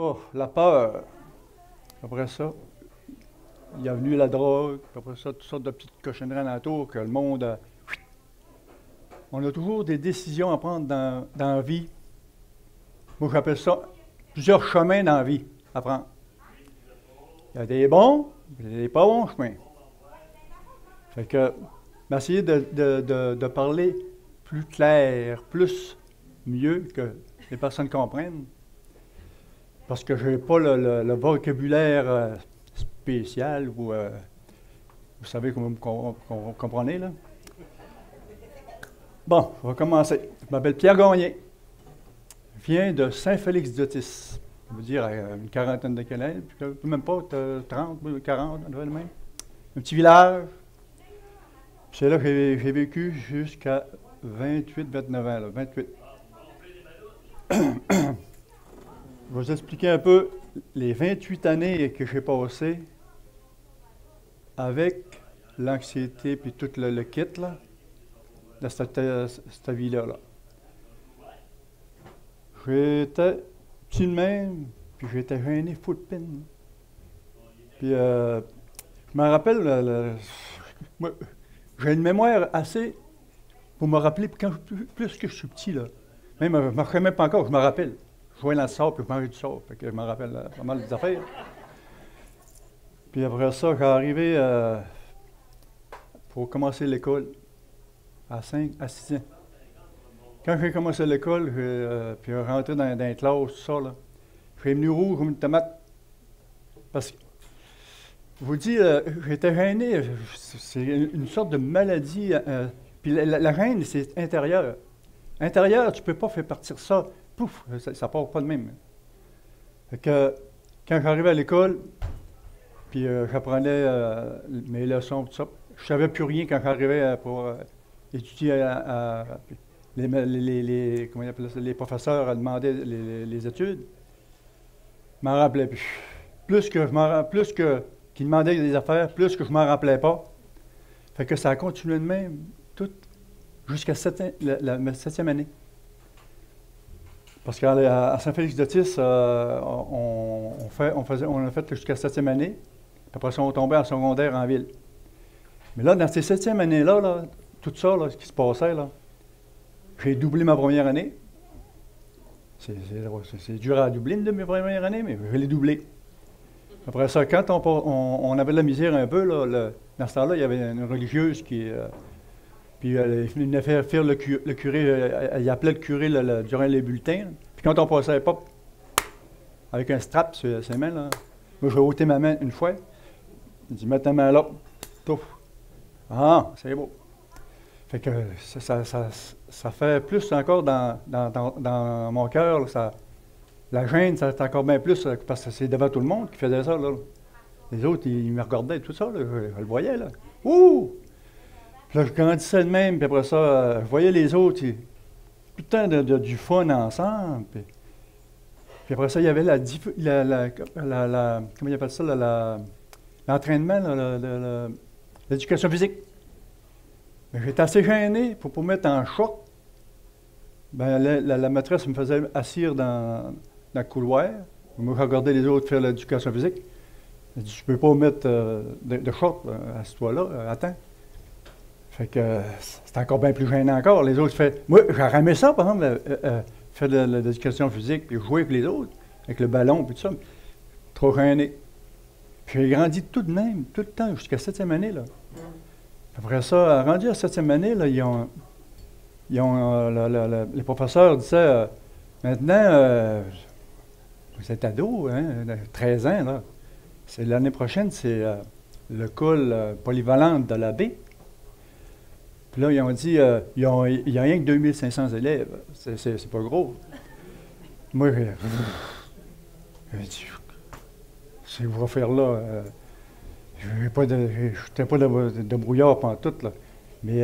Oh, la peur. Après ça, il y a venu la drogue. Après ça, toutes sortes de petites cochonneries alentour que le monde a... On a toujours des décisions à prendre dans la vie. Moi, j'appelle ça plusieurs chemins dans la vie à prendre. Il y a des bons, il y a des pas bons chemins. Fait que, m'essayer de parler plus clair, mieux que les personnes comprennent. Parce que je n'ai pas le vocabulaire spécial ou, vous savez comment vous comprenez, là. Bon, on va commencer. Je m'appelle Pierre Gagné. Je viens de Saint-Félix-d'Otis. Ça veut dire une quarantaine de kilomètres, même pas 30, 40, même. Un petit village. C'est là que j'ai vécu jusqu'à 28-29 ans, là, 28. Je vais vous expliquer un peu les 28 années que j'ai passées avec l'anxiété puis tout le kit là, de cette vie-là. J'étais petit de même, puis j'étais gêné full pin. Puis je me rappelle, moi, j'ai une mémoire assez pour me rappeler quand, plus que je suis petit. Là. Même, je ne me rappelle même pas encore, je me rappelle. Je jouais dans le sable, puis je mangeais du sable, fait que je me rappelle pas mal des affaires. Puis après ça, j'ai arrivé pour commencer l'école à 6 ans. Quand j'ai commencé l'école, puis rentré dans les classes, tout ça, là, j'ai venu rouge comme une tomate. Parce que, je vous dis, j'étais gêné, c'est une sorte de maladie. Puis la gêne, c'est intérieur. Intérieur, tu ne peux pas faire partir ça. Pouf, ça ne part pas de même. Fait que, quand j'arrivais à l'école, puis j'apprenais mes leçons, tout ça, je ne savais plus rien quand j'arrivais pour étudier comment ils appellent ça, les professeurs demandaient les études. Je ne m'en rappelais plus. Plus que qu'ils demandaient des affaires, plus que je ne m'en rappelais pas. Fait que ça a continué de même, tout, jusqu'à ma 7e année. Parce qu'à Saint-Félix-d'Otis, on a fait jusqu'à 7e année. Puis après ça, on tombait en secondaire en ville. Mais là, dans ces 7e années-là, là, tout ça, là, ce qui se passait, là, j'ai doublé ma première année. C'est dur à doubler une de mes premières années, mais je l'ai doublé. Après ça, quand on avait de la misère un peu, là, dans ce temps-là, il y avait une religieuse qui... puis elle venait faire le curé, elle appelait le curé durant les bulletins. Là. Puis quand on passait pas avec un strap sur ses mains, là, moi j'ai ôté ma main une fois. Il dit, mets ta main là. Pouf. Ah, c'est beau. Fait que ça fait plus encore dans mon cœur. La gêne, c'est encore bien plus parce que c'est devant tout le monde qui faisait ça. Là. Les autres, ils me regardaient tout ça. Là, je le voyais. Là. Ouh! Puis là, je grandissais de même. Puis après ça, je voyais les autres. Tout le temps du fun ensemble. Puis après ça, il y avait comment ils appellent ça? L'entraînement, l'éducation physique. Mais j'étais assez gêné pour mettre en choc. Ben, la maîtresse me faisait assire dans le couloir. Moi, je regardais les autres faire l'éducation physique. Elle dit, je ne peux pas mettre de short à ce toit-là, attends. Fait que c'est encore bien plus gênant encore. Les autres font. Moi, j'aurais aimé ça, par exemple, faire de l'éducation physique, puis jouer avec les autres, avec le ballon, puis tout ça. Trop gêné. Puis j'ai grandi tout de même, tout le temps, jusqu'à 7e année, là. Après ça, rendu à 7e année, là, les professeurs disaient, maintenant, vous êtes ado, hein, 13 ans, là. L'année prochaine, c'est l'école polyvalente de la baie. Puis là, ils ont dit, il n'y a rien que 2500 élèves. C'est pas gros. Moi, j'ai dit, c'est vous faire là. Je n'étais pas de brouillard pantoute, là. Mais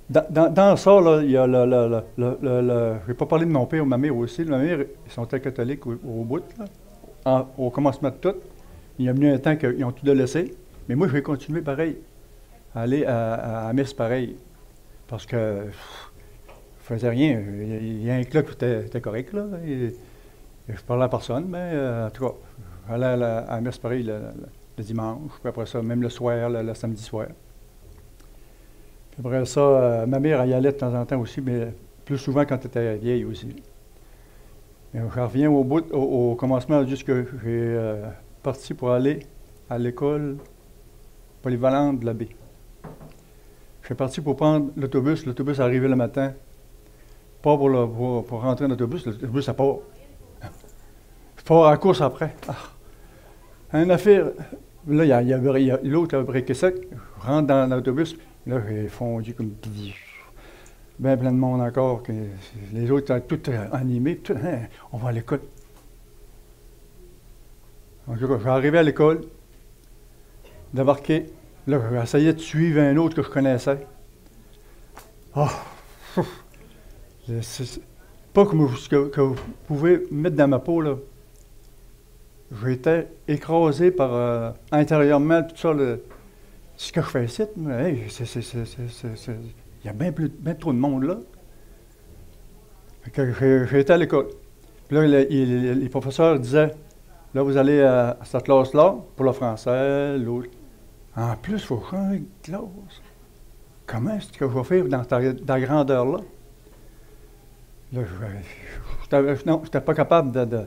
dans ça, là, il y a je vais pas parler de mon père ou ma mère aussi. Ma mère, ils sont catholiques au bout, là. Au commencement de tout. Il y a venu un temps qu'ils ont tout laissé. Mais moi, je vais continuer pareil. Aller à la messe pareil. Parce que je faisais rien. Il y a un club qui était correct, là. Et je parlais à personne, mais en tout cas, j'allais à la messe pareil le dimanche, puis après ça, même le soir, le samedi soir. Puis après ça, ma mère, elle y allait de temps en temps aussi, mais plus souvent quand elle était vieille aussi. Et je reviens au commencement, juste que j'ai parti pour aller à l'école polyvalente de la baie. Je suis parti pour prendre l'autobus. L'autobus arrivait le matin. Pas pour rentrer dans l'autobus. L'autobus, ça part. Je pars à la course après. Ah. Une affaire. Là, il y avait l'autre avait breaké sec. Je rentre dans l'autobus. Là, j'ai fondu comme bien plein de monde encore. Les autres étaient tous animés. Hein, on va à l'école. Donc, j'arrivais à l'école, débarqué. Là, j'essayais de suivre un autre que je connaissais. Ah! C'est pas comme que vous pouvez mettre dans ma peau, là. J'étais écrasé par intérieurement tout ça. Ce que je fais ici, hey, il y a bien trop de monde là. J'ai été à l'école. Puis là, les professeurs disaient, là, vous allez à cette classe-là, pour le français, l'autre. En plus, il faut changer de classe. Comment est-ce que je vais faire dans ta grandeur-là? Là, je n'étais pas capable de...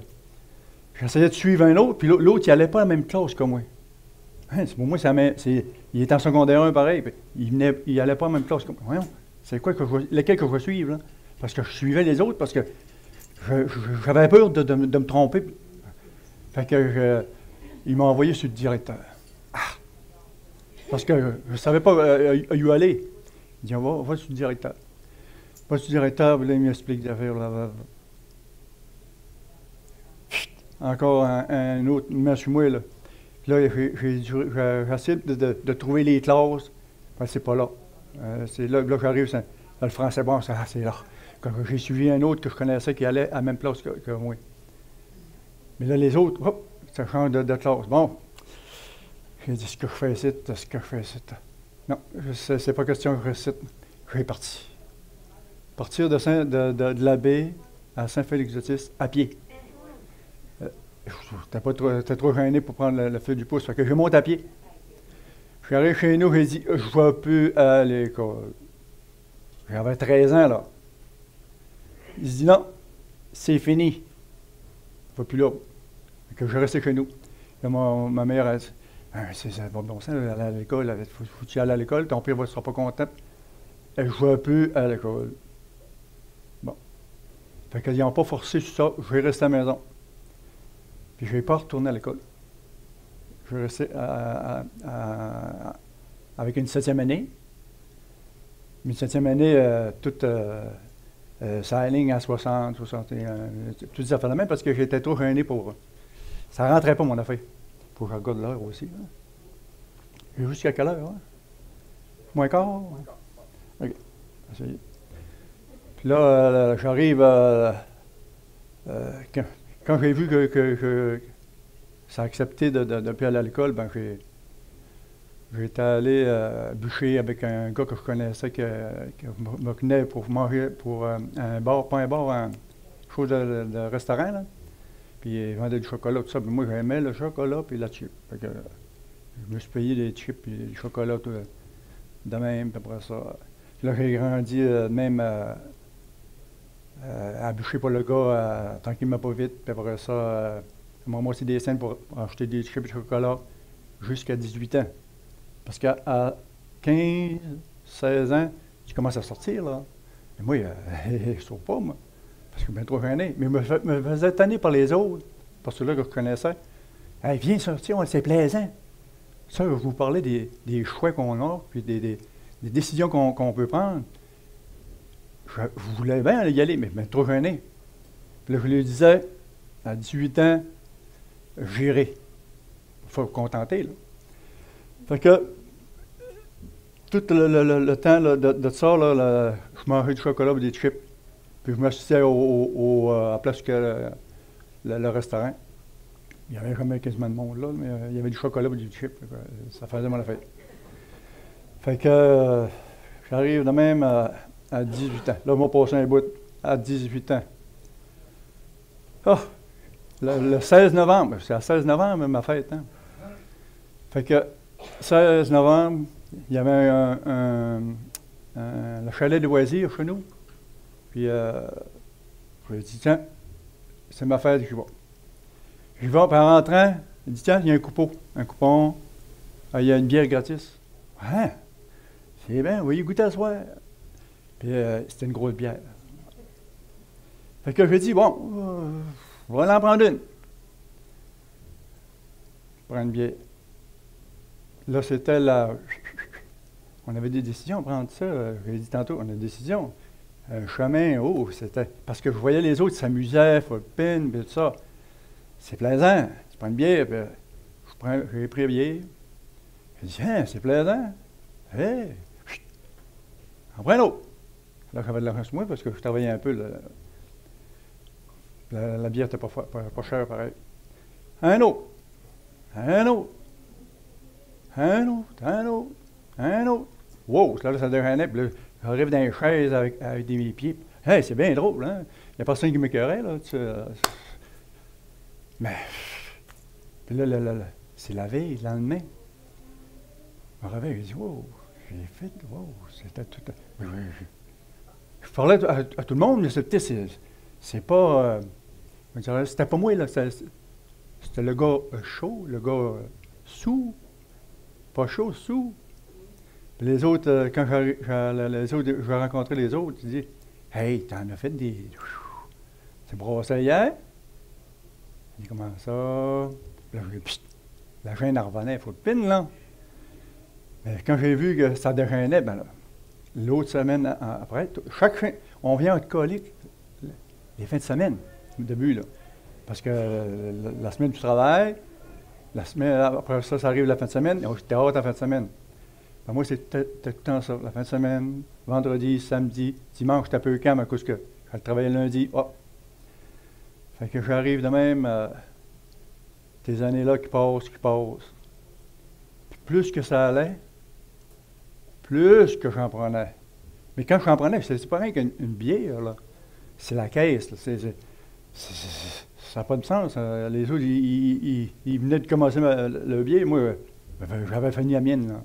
J'essayais de suivre un autre, puis l'autre, il n'allait pas à la même classe que moi. Hein, pour moi, il était en secondaire 1 pareil, puis il n'allait pas à la même classe que moi. Voyons, c'est quoi lequel que je vais suivre, là? Parce que je suivais les autres, parce que j'avais peur de me tromper. Fait que il m'a envoyé sur le directeur. Ah! Parce que je ne savais pas où aller. Il dit, on va sur le directeur. Va sur le directeur, puis là, il m'explique l'affaire. Encore un autre met sur moi, là. Puis là, j'ai essayé de trouver les classes. Ben, c'est pas là. C'est là que j'arrive, le français, bon, c'est là. Quand j'ai suivi un autre que je connaissais qui allait à la même place que moi. Mais là, les autres, hop, ça change de classe. Bon, j'ai dit, ce que je fais ici. Non, c'est pas question que je récite. Je suis parti. Partir de la baie à Saint-Félix-de-Tis à pied. J'étais trop gêné pour prendre le feu du pouce. Fait que je monte à pied. Je suis arrivé chez nous, j'ai dit, je ne vais plus à l'école. J'avais 13 ans, là. Il se dit, non, c'est fini. Je ne vais plus là. Fait que je restais chez nous. Là, ma mère, elle dit, c'est pas bon sens, aller à l'école. Il faut que tu ailles à l'école, ton père ne sera pas content. Et je ne vais plus à l'école. Bon. Fait qu'ils n'ont pas forcé sur ça. Je vais rester à la maison. Puis je ne vais pas retourner à l'école. Je vais rester avec une 7e année. Une 7e année, toute ça aligne à 60, 61, tout ça fait la même parce que j'étais trop gêné pour... Ça ne rentrait pas, mon affaire. Faut que je regarde l'heure aussi. Hein. Et jusqu'à quelle heure? Hein? Moins quart? OK. Essayez. Puis là, j'arrive... Quand j'ai vu que ça a accepté de ne plus aller à l'école, ben j'étais allé bûcher avec un gars que je connaissais qui me tenait pour manger pour un bar, pas un bar, un chose de restaurant, là. Puis il vendait du chocolat, tout ça. Puis moi, j'aimais le chocolat puis la chip. Fait que je me suis payé des chips et du chocolat tout, de même. Puis après ça, là, j'ai grandi même à bûcher pour le gars tranquillement pas vite. Puis après ça, moi aussi des scènes pour acheter des chips de chocolat jusqu'à 18 ans. Parce qu'à 15, 16 ans, je commence à sortir, là. Et moi, je ne sors pas, moi. Parce que je suis bien trop gêné. Mais je me faisais tanner par les autres, par ceux-là que je connaissais. Hey, viens sortir, c'est plaisant. Ça, je vous parlais des choix qu'on a, puis des décisions qu'on peut prendre. Je voulais bien y aller, mais trop gêné. Puis là, je lui disais, à 18 ans, j'irai. Il faut me contenter, là. Fait que, tout le temps là, de ça, là, je mangeais du chocolat et des chips. Puis je m'assistais à la place que le restaurant. Il y avait jamais quasiment de monde là, mais il y avait du chocolat et du chip. Ça faisait mon affaire. Fait que j'arrive de même à 18 ans. Là, on m'a passé un bout à 18 ans. Ah! le 16 novembre. C'est le 16 novembre, ma fête. Hein? Fait que, 16 novembre, il y avait le chalet de loisirs chez nous. Puis, je lui ai dit, tiens, c'est ma fête, j'y vais. J'y vais, puis en rentrant, il dit, tiens, il y a un coupon. Un coupon, il y a une bière gratis. Hein? C'est bien, oui, goûter à soir. Puis, c'était une grosse bière. Fait que je lui ai dit, bon, on va en prendre une. Prendre une bière. Là, c'était la... On avait des décisions à prendre ça. J'ai dit tantôt, on a des décisions. Un chemin, oh, c'était... Parce que je voyais les autres s'amusaient, faut le pin, puis tout ça. C'est plaisant. Tu prends une bière, puis j'ai pris une bière. J'ai dit, hein, c'est plaisant. Hé! En prends un autre. Là, j'avais de l'argent sur moi parce que je travaillais un peu. La bière n'était pas chère, pareil. Un autre. Un autre. Un autre. Un autre. Un autre. Wow! Là, ça devenait. Puis là, j'arrive dans les chaises avec des pieds. Hey, c'est bien drôle, hein? Il n'y a personne qui m'écœurait, là. Mais. Puis là, c'est la veille, le lendemain. Je me réveille, je dis, wow, j'ai fait, wow, c'était tout. Je parlais à tout le monde, mais c'est pas. C'était pas moi, là. C'était le gars chaud, le gars sous. Pas chaud, sous. Puis les autres, quand j'ai rencontré les autres, ils disent, hey, t'en as fait des. C'est brossé hier? Je dis, comment ça? Là, la gêne revenait, il faut le pin, là. Mais quand j'ai vu que ça dégênait, ben là, l'autre semaine après, on vient être colique les fins de semaine, au début, là. Parce que la semaine du travail, la semaine après ça arrive la fin de semaine, j'étais hâte la fin de semaine. Ben moi, c'était tout le temps ça, la fin de semaine, vendredi, samedi, dimanche, j'étais un peu calme à cause que je travaillais lundi, Fait que j'arrive de même, des années-là qui passent. Puis plus que ça allait, plus que j'en prenais. Mais quand j'en prenais, c'est pas rien qu'une bière, là. C'est la caisse, là. Ça n'a pas de sens. Les autres, ils venaient de commencer le bière. Moi, j'avais fini la mienne, là.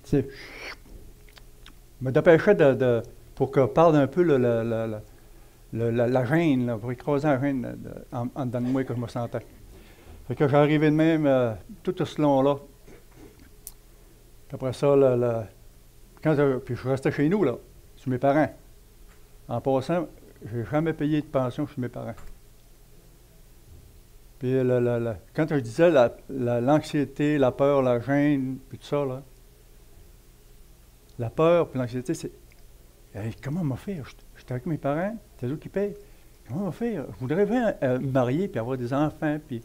Tu sais, je me dépêchais pour que parle un peu la gêne, là, pour écraser la gêne en dedans de moi que je me sentais. Fait que j'arrivais de même, tout ce long-là. Puis après ça, puis je restais chez nous, là, chez mes parents. En passant, je n'ai jamais payé de pension chez mes parents. Puis quand je disais l'anxiété, la peur, la gêne, puis tout ça, là, la peur puis l'anxiété, c'est hey, comment on va faire? J'étais avec mes parents, c'est eux qui payent. Comment on va faire? Je voudrais bien me marier, puis avoir des enfants, puis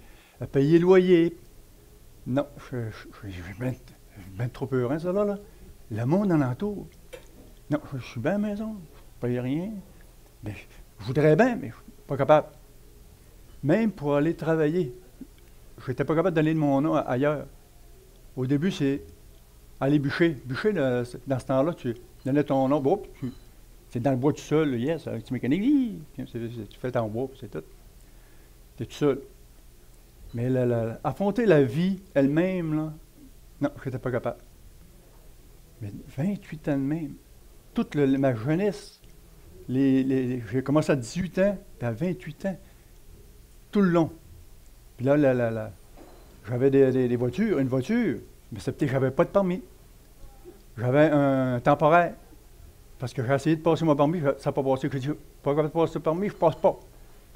payer le loyer. Non, je suis bien trop peurant, ça là. Le monde en entoure. Non, je suis bien à la maison, je ne paye rien. Mais je voudrais bien, mais je ne suis pas capable. Même pour aller travailler, je n'étais pas capable d'aller de mon nom ailleurs. Au début, c'est aller bûcher. Bûcher, dans ce temps-là, tu donnais ton nom, c'est dans le bois tout seul, yes, avec tes mécaniques, tu fais ton bois, puis c'est tout. Tu es tout seul. Mais affronter la vie elle-même, là, non, je n'étais pas capable. Mais 28 ans de même, toute ma jeunesse, j'ai commencé à 18 ans, puis à 28 ans, tout le long. Puis là, j'avais des voitures, une voiture, mais c'est peut-être que j'avais pas de permis. J'avais un temporaire. Parce que j'ai essayé de passer mon permis, ça n'a pas passé. J'ai dit, pas capable de passer le permis, je passe pas.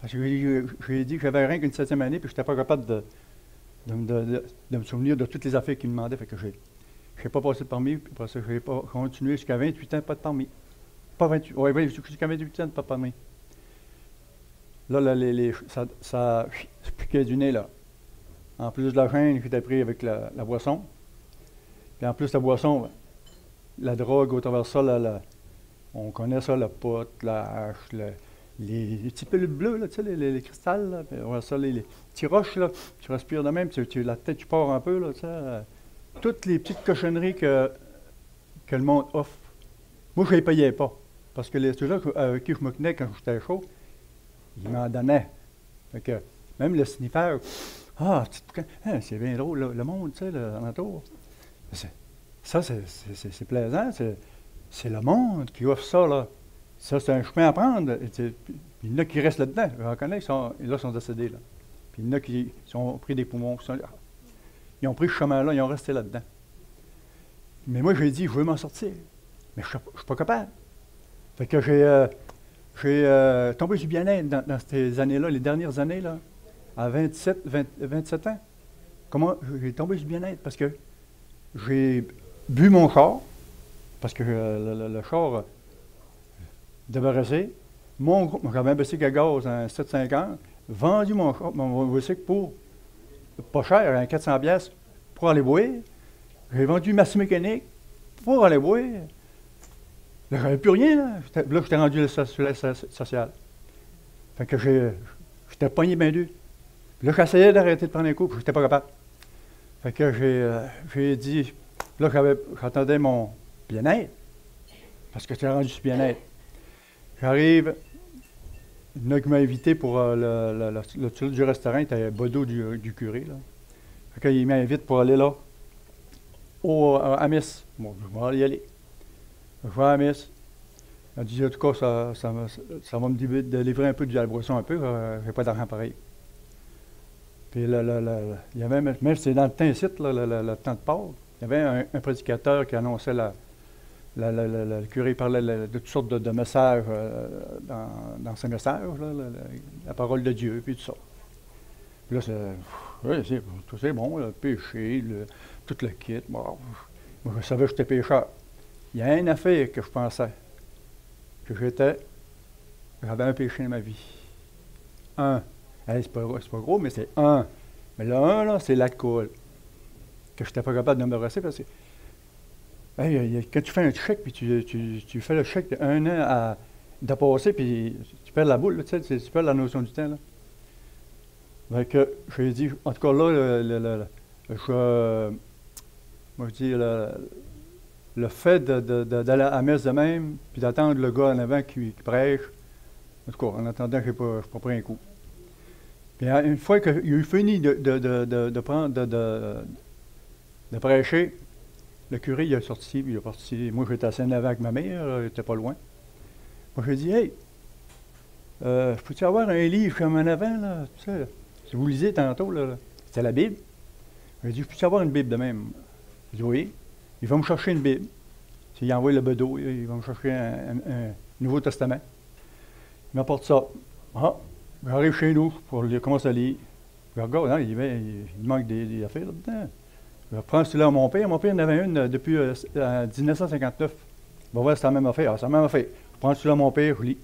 Parce que j'ai dit que j'avais rien qu'une 7e année, puis je n'étais pas capable de me souvenir de toutes les affaires qu'ils me demandaient. Fait que je n'ai pas passé le permis, puis après ça, je n'ai pas continué jusqu'à 28 ans, pas de permis. Pas 28, oui, jusqu'à 28 ans, pas de permis. Là, ça piquait du nez, là. En plus de la gêne, j'étais pris avec la boisson. Puis en plus de la boisson, la drogue, au travers de ça, on connaît ça, le pot, la hache, les petits pilules bleues, là, tu sais, les cristals, là, puis on ça, les petits roches, là, tu respires de même, la tête, tu pars un peu, là, tu sais, toutes les petites cochonneries que le monde offre. Moi, je ne les payais pas, parce que ceux-là avec qui je me tenais quand j'étais chaud, ils m'en donnaient. Fait que Même le sniffer. Ah, hein, c'est bien drôle, le monde, tu sais, alentour. Ça, c'est plaisant. C'est le monde qui offre ça, là. Ça, c'est un chemin à prendre. Puis il y en a qui restent là-dedans. Je reconnais qu'ils sont décédés, là. Puis il y en a qui ont pris des poumons. Ils ont pris ce chemin-là, ils ont resté là-dedans. Mais moi, j'ai dit, je veux m'en sortir. Mais je ne suis pas capable. Fait que j'ai tombé du bien-être dans ces années-là, les dernières années, là, à 27 ans. Comment j'ai tombé du bien-être? Parce que j'ai bu mon char, parce que le char débarrassé. J'avais un bicycle à gaz en 750, vendu mon bicycle pour pas cher, à 400 pièces pour aller boire. J'ai vendu ma scie mécanique pour aller boire. Là, j'avais plus rien, là. Là, j'étais rendu sur l'aide sociale. Fait que j'étais pogné bien dur. Puis là, j'essayais d'arrêter de prendre un coup, puis j'étais pas capable. Fait que j'ai dit, là, j'attendais mon bien-être, parce que j'étais rendu sur bien-être. J'arrive, il y en a qui m'a invité pour le tour du restaurant, c'était Bodo du curé, là. Fait qu'il m'invite pour aller là, à Miss. Bon, je vais y aller. Je vais à Miss. Elle dit, en tout cas, ça va me délivrer un peu de la boisson un peu, j'ai pas d'argent pareil. Puis il y avait, même c'est dans le temps ici, le temps de Pâques, il y avait un prédicateur qui annonçait le curé parlait de toutes sortes de messages dans ses messages, la parole de Dieu, puis tout ça. Puis là, c'est bon, le péché, tout le kit. Bon, moi, je savais que j'étais pécheur. Il y a une affaire que je pensais, que j'avais un péché dans ma vie. C'est pas gros, mais c'est un. Mais le un, là, c'est l'alcool. Que je n'étais pas capable de me brosser parce que quand tu fais un chèque, puis tu fais le chèque d'un an de passer, puis tu perds la boule, tu sais, tu perds la notion du temps. Là. Donc, j'ai dit, en tout cas là, moi je dis, le fait d'aller à la messe de même, puis d'attendre le gars en avant qui prêche, en tout cas, en attendant, je n'ai pas pris un coup. Puis une fois qu'il a eu fini de prêcher, le curé, il est sorti, puis il est parti. Moi, j'étais assis en avant avec ma mère, il n'était pas loin. Moi, j'ai dit, hey, je peux-tu avoir un livre comme en avant, là, tu sais, si vous lisez tantôt, là, c'était la Bible. J'ai dit, je peux-tu avoir une Bible de même? J'ai dit, oui. Il va me chercher une Bible. S'il envoie le bedeau, il va me chercher un Nouveau Testament. Il m'apporte ça. Ah, j'arrive chez nous pour commencer à lire. Je regarde, hein, il manque des affaires là-dedans. Je prends celui-là à mon père. Mon père en avait une depuis 1959. On va voir, c'est la même affaire. Ah, c'est la même affaire. Je prends celui-là à mon père, je lis.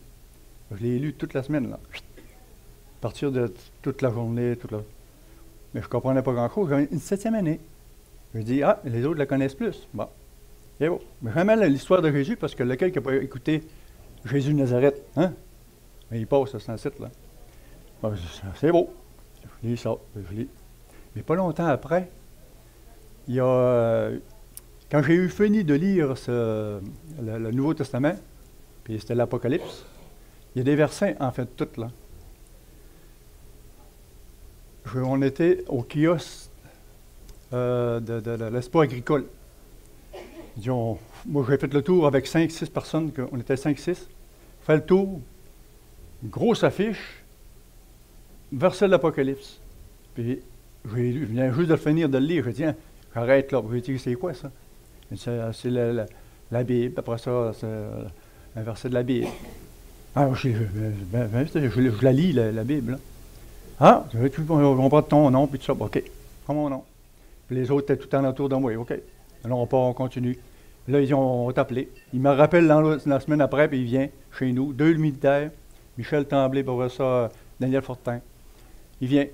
Je l'ai lu toute la semaine, là. À partir de toute la journée, Mais je ne comprenais pas grand-chose. J'avais une 7e année. Je dis, les autres la connaissent plus. Bon. C'est beau. Mais vraiment l'histoire de Jésus, parce que lequel qui n'a pas écouté Jésus de Nazareth, hein? Mais il passe à ce site-là. Bon, c'est beau. Je lis ça, je lis. Mais pas longtemps après, il y a, quand j'ai eu fini de lire le Nouveau Testament, puis c'était l'Apocalypse, il y a des versets, en fait, toutes là. On était au kiosque de l'Expo agricole. Moi, j'ai fait le tour avec 5-6 personnes, on était 5-6. Fait le tour, grosse affiche, verset de l'Apocalypse. Puis, je viens juste de finir de le lire. J'ai dit, j'arrête là. J'ai dit, c'est quoi ça? C'est la Bible. Après ça, c'est un verset de la Bible. Alors, je la lis, la Bible. Là. Ah, on prend ton nom, puis tout ça. OK, prends mon nom. Puis les autres étaient tout en autour de moi. OK. Alors, on continue. Là, ils ont appelé. Il me rappelle la semaine après, puis il vient chez nous. 2 militaires, Michel Tremblay, pour voir ça, Daniel Fortin. Il vient.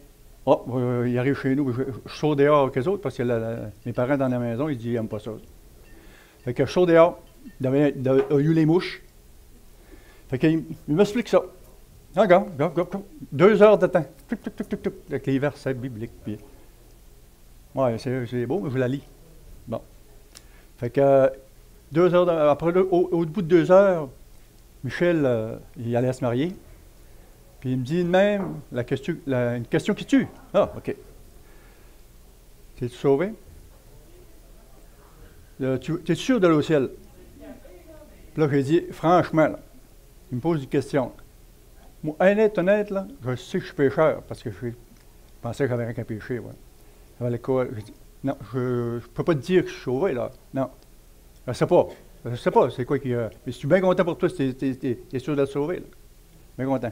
Il arrive chez nous. Je sors dehors avec eux autres, parce que mes parents dans la maison, ils disent qu'ils n'aiment pas ça. Fait que je sors dehors, il y a eu les mouches. Fait qu'il m'explique ça. Regarde, 2 heures de temps. Tuc, avec les versets bibliques. Puis, ouais, c'est beau, mais je la lis. Bon. Fait que 2 heures, après, au bout de 2 heures, Michel, il allait se marier. Puis il me dit de même, une question qui tue. Ah, OK. T'es-tu sauvé? T'es sûr de aller au ciel? Puis là, j'ai dit, franchement, là, il me pose une question. Moi, honnête, là, je sais que je suis pécheur, parce que je pensais que j'avais rien qu'à pécher. Ouais. J'avais l'école. J'ai dit, non, je ne peux pas te dire que je suis sauvé, là. Non. Je ne sais pas. Je ne sais pas, c'est quoi qui. Mais je suis bien content pour toi si t'es sûr d'être sauvé, là. Bien content.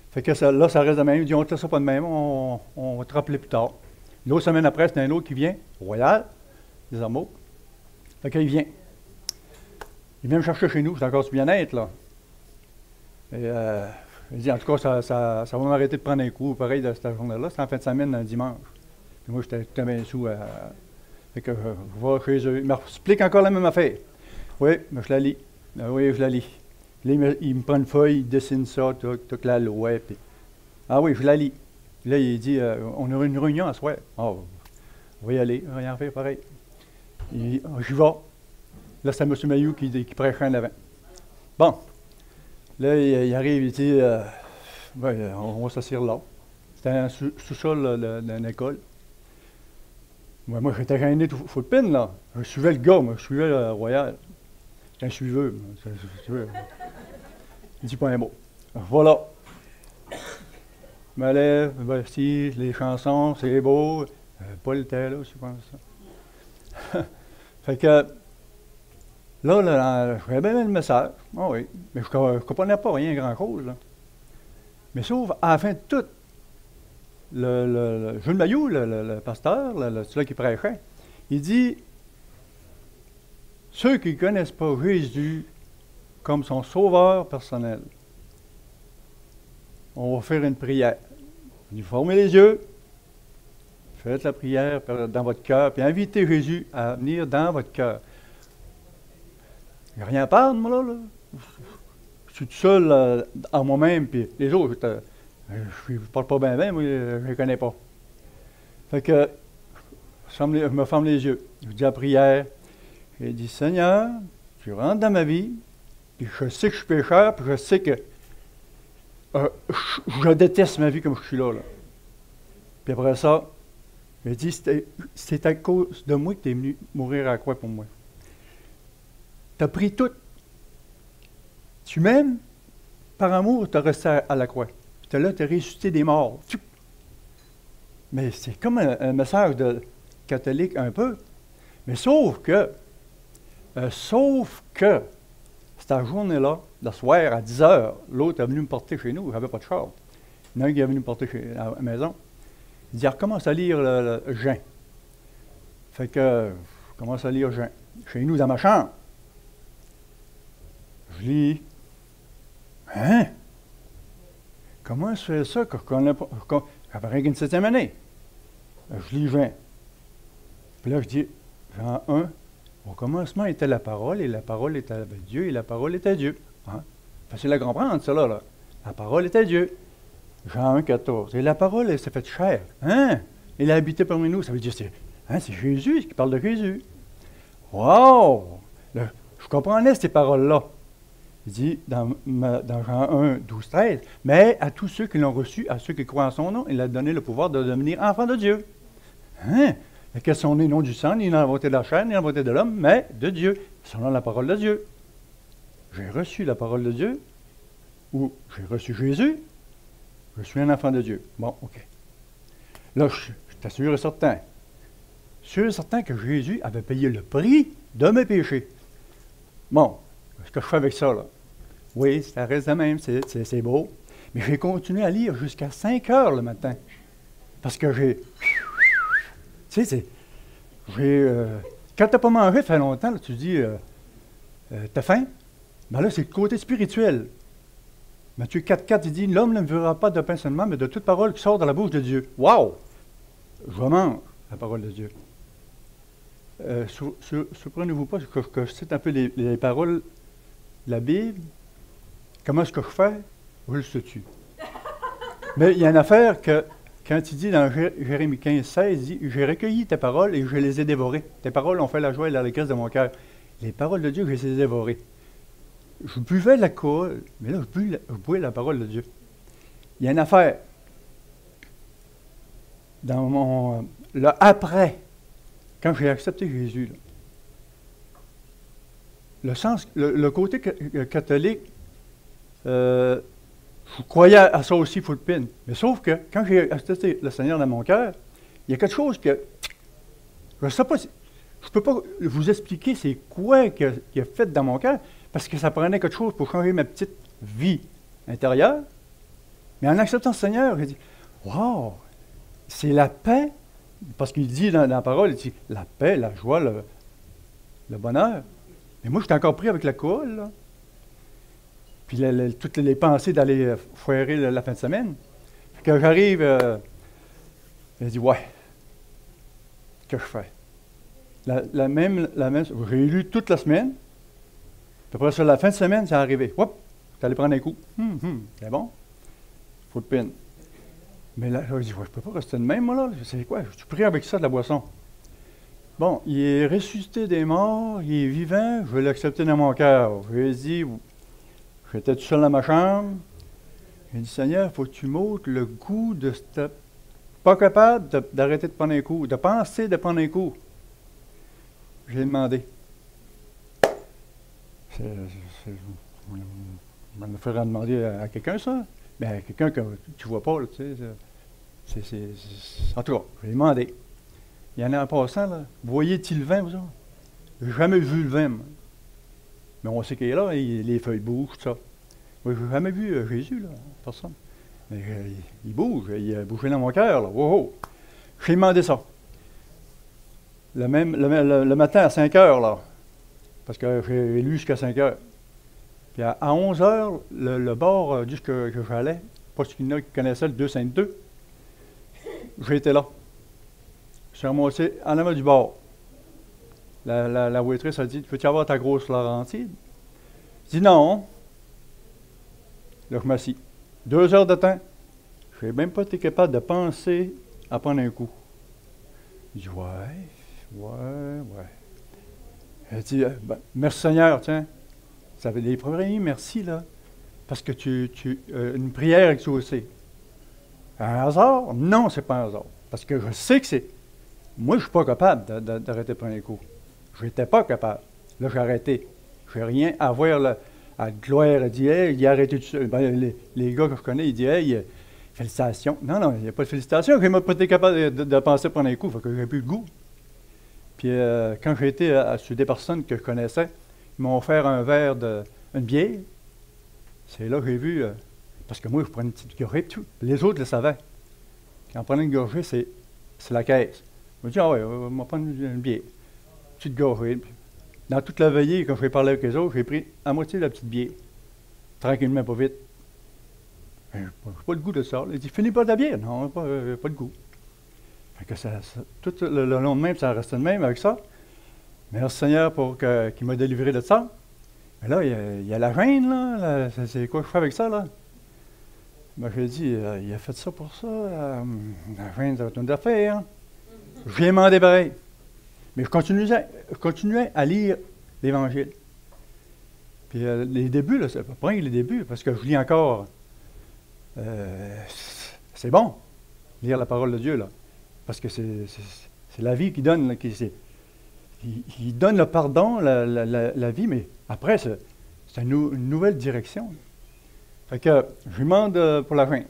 Fait que ça, là, ça reste de même. Il dit, on ne te laissera pas de même, on va te rappeler plus tard. L'autre semaine après, c'est un autre qui vient, Royal, des amours. Fait qu'il vient. Il vient me chercher chez nous, c'est encore du bien-être, là. Et il dit, en tout cas, ça va m'arrêter de prendre un coup, pareil, de cette journée-là. C'est en fin de semaine, un dimanche. Puis moi, j'étais tout bien sous. Fait que je vais chez eux. Il m'explique encore la même affaire. Oui, mais je la lis. Oui, je la lis. Là, il me prend une feuille, il dessine ça, toute la loi. Puis, ah oui, je la lis. Là, il dit, on aura une réunion à soir. Oh, on va y aller, rien faire, pareil. J'y vais. Là, c'est M. Mayou qui prêche en avant. Bon. Là, il arrive, il dit, on va s'asseoir là. C'était un sous-sol d'une école. Moi, j'étais gêné tout full pin, là. Je suivais le gars, moi, je suivais le Royal. J'étais un suiveur. Il dit pas un mot. Voilà. Je me lève, voici les chansons, c'est beau. Paul était là, je pense. Fait que, là, j'avais bien le message. Ah oui, mais je ne comprenais pas rien grand-chose, là. Mais sauf, à la fin de tout, Jules Mailloux, le pasteur, celui qui prêchait, il dit, ceux qui ne connaissent pas Jésus comme son sauveur personnel, on va faire une prière. Il dit, fermez les yeux, faites la prière dans votre cœur, puis invitez Jésus à venir dans votre cœur. Il n'y a rien à perdre, moi, là. Je suis tout seul en moi-même, puis les autres, je ne parle pas bien, moi, je ne les connais pas. Fait que, je me ferme les yeux. Je dis la prière. J'ai dit, Seigneur, tu rentres dans ma vie, puis je sais que je suis pécheur, puis je sais que je déteste ma vie comme je suis là. Puis après ça, j'ai dit, c'est à cause de moi que tu es venu mourir à la croix pour moi. Tu as pris tout. Tu m'aimes, par amour, tu as resté à la croix. Puis là, tu as ressuscité des morts. Mais c'est comme un message de catholique un peu. Mais sauf que, cette journée-là, le soir à 10 h, l'autre est venu me porter chez nous, j'avais pas de char. Il y en a un qui est venu me porter à la maison. Il dit, recommence à lire le Jean. Fait que, je commence à lire Jean. Chez nous, dans ma chambre. Je lis. Hein? Comment je fais ça que je connais pas? J'avais rien qu'une 7e année. Je lis Jean. Puis là, je dis, Jean 1, au commencement était la parole, et la parole était avec Dieu, et la parole était Dieu. Hein? Facile à comprendre, ça, là. La parole était Dieu. Jean 1, 14. Et la parole, elle s'est faite chair. Hein? Elle a habité parmi nous. Ça veut dire, c'est Jésus qui parle de Jésus. Wow! Je comprenais ces paroles-là. Il dit dans Jean 1, 12, 13, mais à tous ceux qui l'ont reçu, à ceux qui croient en son nom, il a donné le pouvoir de devenir enfants de Dieu. Hein? Qu'elles sont nées non du sang, ni dans la volonté de la chair, ni dans la volonté de l'homme, mais de Dieu, selon la parole de Dieu. J'ai reçu la parole de Dieu, ou j'ai reçu Jésus, je suis un enfant de Dieu. Bon, OK. Là, je suis sûr et certain. Sûr et certain que Jésus avait payé le prix de mes péchés. Bon, ce que je fais avec ça, là? Oui, ça reste de même, c'est beau. Mais j'ai continué à lire jusqu'à 5 heures le matin. Parce que j'ai... Tu sais, quand tu n'as pas mangé, ça fait longtemps, là, tu dis, t'as faim? Ben là, c'est le côté spirituel. Matthieu 4,4, il dit, l'homme ne vivra pas de pain seulement, mais de toute parole qui sort de la bouche de Dieu. Wow! Je mange la parole de Dieu. Surprenez-vous pas que je cite un peu les paroles de la Bible. Comment est-ce que je fais? Je le sais-tu. Mais il y a une affaire que, quand il dit dans Jérémie 15, 16, il dit, j'ai recueilli tes paroles et je les ai dévorées. Tes paroles ont fait la joie et l'allégresse de mon cœur. Les paroles de Dieu, je les ai dévorées. Je buvais la colle, mais là, je buvais la parole de Dieu. il y a une affaire dans le après, quand j'ai accepté Jésus, là, le côté catholique, je croyais à ça aussi, full pin. Mais sauf que quand j'ai accepté le Seigneur dans mon cœur, il y a quelque chose que je ne sais pas si, je ne peux pas vous expliquer c'est quoi qu'il a fait dans mon cœur, parce que ça prenait quelque chose pour changer ma petite vie intérieure. Mais en acceptant le Seigneur, j'ai dit, wow, c'est la paix, parce qu'il dit dans la parole, il dit, la paix, la joie, le bonheur. Mais moi, j'étais encore pris avec l'alcool, là. Puis toutes les pensées d'aller foirer la fin de semaine. Quand j'arrive, il dit, ouais, que je fais? La même, j'ai lu toute la semaine. Puis après ça, la fin de semaine, c'est arrivé. Hop, j'allais prendre un coup. C'est bon. Faut le pin. Mais là, je dis, ouais, je peux pas rester de même, moi, là. C'est quoi? Je suis pris avec ça, de la boisson. Bon, il est ressuscité des morts, il est vivant, je vais l'accepter dans mon cœur. Je lui ai dit, j'étais tout seul dans ma chambre. J'ai dit, Seigneur, il faut que tu m'ôtes le goût de pas capable d'arrêter de prendre un coup, de penser de prendre un coup. J'ai demandé. Je me ferais demander à quelqu'un, ça. Mais à quelqu'un que tu ne vois pas, là, tu sais. En tout cas, j'ai demandé. Il y en a en passant, là. Voyez-il le vin, vous autres? J'ai jamais vu le vin, moi. Mais on sait qu'il est là, les feuilles bougent, tout ça. Moi, j'ai jamais vu Jésus, là, personne. Mais il bouge, il a bougé dans mon cœur, là. Wow! J'ai demandé ça. Le matin à 5 heures, là. Parce que j'ai lu jusqu'à 5 heures. Puis à 11 heures, le bord d'où que j'allais, parce qu'il y en a qui connaissaient le 252, j'étais là. Je suis remonté en avant du bord. La waitress a dit, peux-tu avoir ta grosse Laurentide? Je dis non. Là, je m'assis. 2 heures de temps. Je n'ai même pas été capable de penser à prendre un coup. Je dis, ouais. Elle dit, merci Seigneur, tiens. Ça fait des premiers merci, là. Parce que une prière exaucée. Un hasard? Non, c'est pas un hasard. Parce que je sais que c'est. Moi, je ne suis pas capable d'arrêter de prendre un coup. Je n'étais pas capable. Là, j'ai arrêté. Je n'ai rien à voir à gloire. Elle dit, hey, il a arrêté tout seul. Les gars que je connais, ils disent, hey, félicitations. Non, il n'y a pas de félicitations. Je n'ai pas été capable de penser prendre un coup. Fait que j'ai plus le goût. Puis, quand j'ai été sur des personnes que je connaissais, ils m'ont offert un verre une bière. C'est là que j'ai vu. Parce que moi, je prenais une petite gorgée et tout. Les autres le savaient. Quand on prenait une gorgée, c'est la caisse. Je me dis, ah ouais, on va prendre une bière. Petite gorgée. Dans toute la veillée, quand j'ai parlé avec les autres, j'ai pris à moitié de la petite bière. Tranquillement, pas vite. Je n'ai pas le goût de ça. Il dit, finis pas ta bière. Non, pas le goût. Fait que tout le lendemain, ça restait de même avec ça. Merci Seigneur qu'il m'a délivré de ça. Mais là, il y a la reine, là. C'est quoi que je fais avec ça, là? Ben, j'ai dit, il a fait ça pour ça. La reine, ça va être une affaire. Je lui ai demandé pareil. Mais je continuais à lire l'Évangile. Puis les débuts, là, c'est pas près les débuts, parce que je lis encore. C'est bon, lire la parole de Dieu, là. Parce que c'est la vie qui donne, là, il donne le pardon, la vie, mais après, c'est une nouvelle direction. Fait que je lui demande pour la gêne.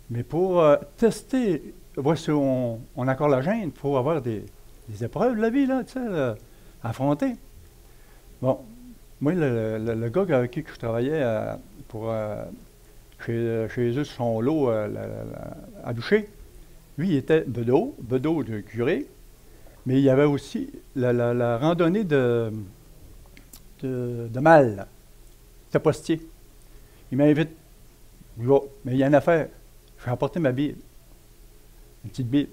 Mais pour tester, voir si on a encore la gêne, il faut avoir des épreuves de la vie, là, tu sais, affronter. Bon, moi, le gars avec qui je travaillais chez eux, son lot à doucher, lui, il était bedeau de curé, mais il y avait aussi la randonnée de mal, de postier. Il m'invite. Je vais, mais il y a une affaire. Je vais apporter ma Bible. Une petite Bible.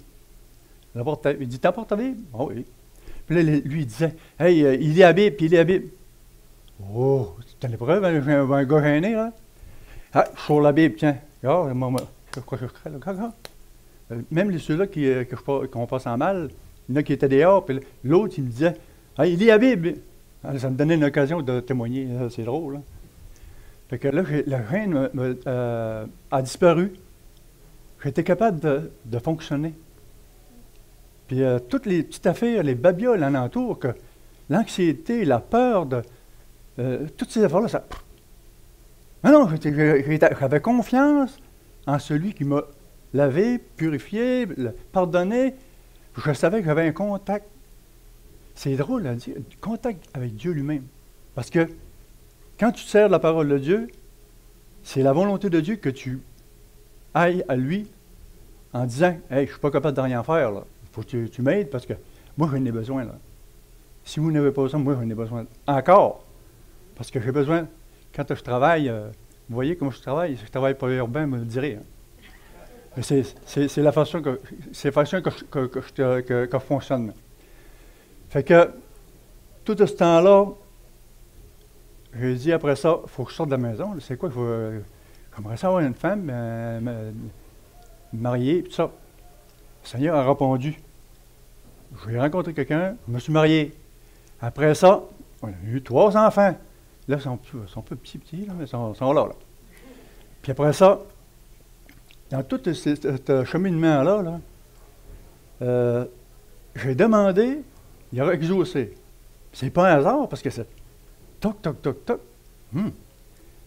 Il dit, t'apportes ta Bible? Oh oui. Puis là, lui, il disait, hey, il lit la Bible, puis il lit la Bible. Oh, c'est une épreuve, un gars gêné, là. Ah, sur la Bible, tiens. Regarde, quoi que je crée, là. Même ceux-là qu'on passe en mal, il y en a qui étaient dehors, puis l'autre, il me disait, ah, il lit la Bible. Ah, ça me donnait une occasion de témoigner. C'est drôle, là. Fait que là, le rein a disparu. J'étais capable de fonctionner. Puis toutes les petites affaires, les babioles alentour, que l'anxiété, la peur, toutes ces affaires-là, ça... Mais non, j'avais confiance en celui qui m'a lavé, purifié, pardonné. Je savais que j'avais un contact. C'est drôle à dire, contact avec Dieu lui-même. Parce que quand tu te sers de la parole de Dieu, c'est la volonté de Dieu que tu ailles à lui en disant « Hey, je ne suis pas capable de rien faire, là. Il faut que tu m'aides parce que moi, j'en ai besoin, là. Si vous n'avez pas besoin, moi, j'en ai besoin. Encore. Parce que j'ai besoin, quand je travaille, vous voyez comment je travaille pas urbain, me le direz. Hein. Mais c'est la façon que je fonctionne. Fait que, tout ce temps-là, j'ai dit après ça, il faut que je sorte de la maison. C'est quoi? J'aimerais ça avoir une femme mariée, tout ça. Le Seigneur a répondu. J'ai rencontré quelqu'un, je me suis marié. Après ça, on a eu 3 enfants. Là, ils sont peu petits, là, mais ils sont là. Puis après ça, dans tout ce cheminement-là, j'ai demandé, il a exaucé. C'est pas un hasard, parce que c'est toc, toc, toc, toc.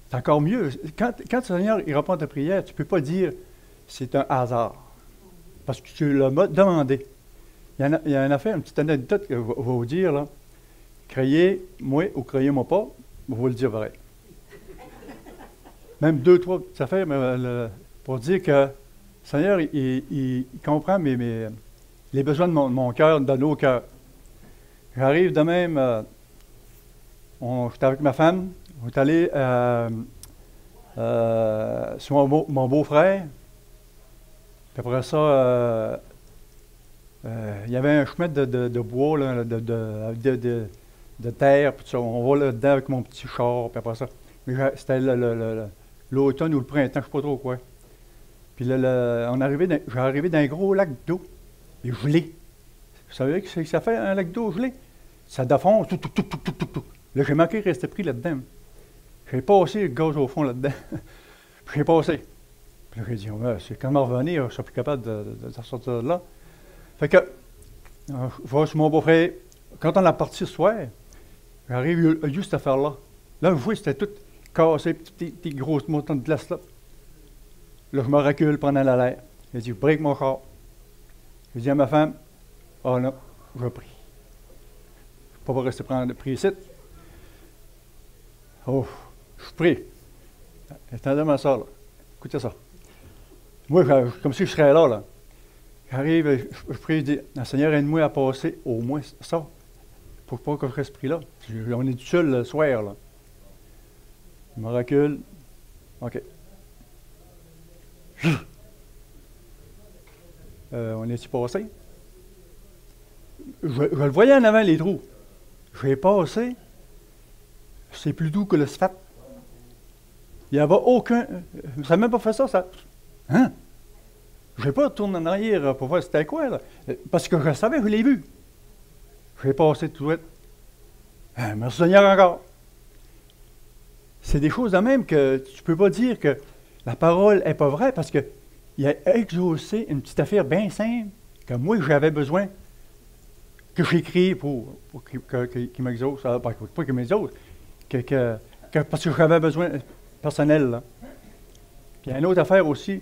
C'est encore mieux. Quand le Seigneur il répond à ta prière, tu ne peux pas dire c'est un hasard. Parce que tu l'as demandé. Il y a une affaire, une petite anecdote que je vais vous dire, là. Croyez-moi ou croyez-moi pas, je vais vous le dire vrai. Même 2, 3 petites affaires pour dire que le Seigneur, il comprend les besoins de mon cœur, de nos cœurs. J'arrive de même, j'étais avec ma femme, on est allé sur mon beau-frère. Puis après ça, il y avait un chemin de bois, là, de terre, puis tout ça. On va là-dedans avec mon petit char, puis après ça. Mais c'était l'automne ou le printemps, je ne sais pas trop quoi. Puis là, j'ai arrivé dans un gros lac d'eau, et gelé. Vous savez ce que ça fait, un lac d'eau gelé? Ça défonce, tout. Là, j'ai manqué de rester pris là-dedans. J'ai passé le gaz au fond là-dedans. Puis j'ai passé. Puis là, j'ai dit, c'est quand même revenir, je ne suis plus capable de sortir de là. Fait que, je vois sur mon beau-frère, quand on a parti ce soir, j'arrive juste à faire là. Là, je vois, c'était tout cassé, petits grosses montagnes de glace là. Là, je me recule pendant l'air. J'ai dit, break mon corps. J'ai dit à ma femme, oh non, je prie. Je ne peux pas rester pris ici. Oh, je prie. Attendez ma soeur, là. Écoutez ça. Moi, comme si je serais là. J'arrive, je prie, je dis, Seigneur, aide-moi à passer au moins ça. Pour pas que je reste pris là. On est tout seul le soir, là. Je me recule. OK. On est-y passé? Je le voyais en avant, les trous. Je l'ai passé. C'est plus doux que le sphalte. Il n'y avait aucun... Ça n'a même pas fait ça. Hein? Je n'ai pas retourné en arrière pour voir c'était quoi, là. Parce que je savais, je l'ai vu. Je l'ai passé tout de suite. Merci Seigneur encore. C'est des choses de même que tu ne peux pas dire que la parole n'est pas vraie parce qu'il a exaucé une petite affaire bien simple que moi j'avais besoin, que j'écris pour qu'il m'exauce. Pas qu'il m'exauce, parce que j'avais besoin personnel. Là. Puis il y a une autre affaire aussi,